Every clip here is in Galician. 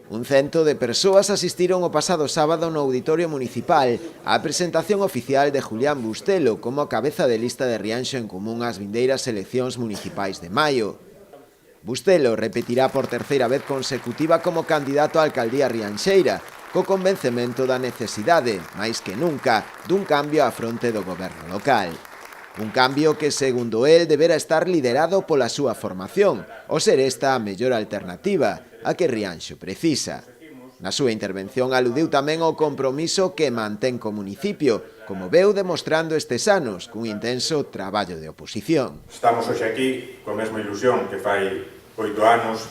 Un cento de persoas asistiron o pasado sábado no Auditorio Municipal á presentación oficial de Julián Bustelo como cabeza de lista de Rianxo en Común ás vindeiras eleccións municipais de maio. Bustelo repetirá por terceira vez consecutiva como candidato á alcaldía rianxeira, co convencemento da necesidade, máis que nunca, dun cambio á fronte do goberno local. Un cambio que, segundo el, deberá estar liderado pola súa formación, o ser esta a mellor alternativa, a que Rianxo precisa. Na súa intervención aludiu tamén ao compromiso que mantén co municipio, como veu demostrando estes anos, cun intenso traballo de oposición. Estamos hoxe aquí, coa mesma ilusión que fai 8 anos,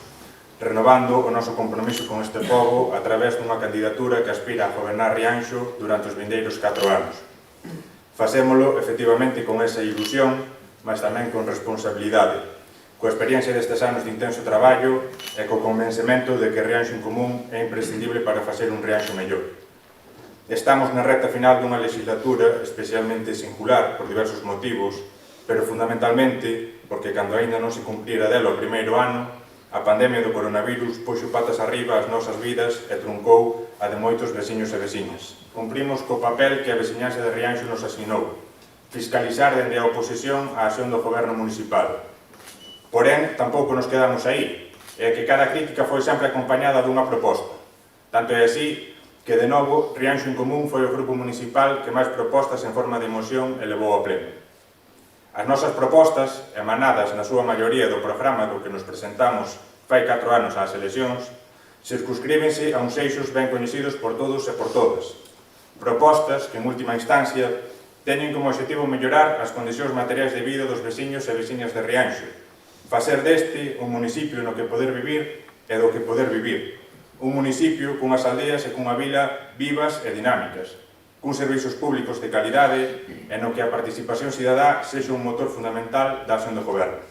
renovando o noso compromiso con este pobo a través dunha candidatura que aspira a gobernar Rianxo durante os vindeiros 4 anos. Facémolo, efectivamente, con esa ilusión, mas tamén con responsabilidade, coa experiencia destes anos de intenso traballo e co convencemento de que Rianxo en Común é imprescindible para facer un Rianxo mellor. Estamos na recta final dunha legislatura especialmente singular por diversos motivos, pero fundamentalmente porque cando aínda non se cumplira dela o primeiro ano, a pandemia do coronavirus puxo patas arriba as nosas vidas e truncou a de moitos veciños e veciñas. Cumprimos co papel que a veciñanza de Rianxo nos asinou, fiscalizar dende a oposición a acción do goberno municipal. Porén, tampouco nos quedamos aí, e que cada crítica foi sempre acompañada dunha proposta. Tanto é así que, de novo, Rianxo en Común foi o grupo municipal que máis propostas en forma de moción elevou ao pleno. As nosas propostas, emanadas na súa maioría do programa do que nos presentamos fai 4 anos ás eleccións, circunscríbense a uns eixos ben coñecidos por todos e por todas. Propostas que, en última instancia, teñen como objetivo mellorar as condicións materiais de vida dos veciños e veciñas de Rianxo, facer deste un municipio no que poder vivir e do que poder vivir, un municipio cunhas aldeas e cunha vila vivas e dinámicas, cun servizos públicos de calidade e no que a participación cidadá sexa un motor fundamental da acción do goberno.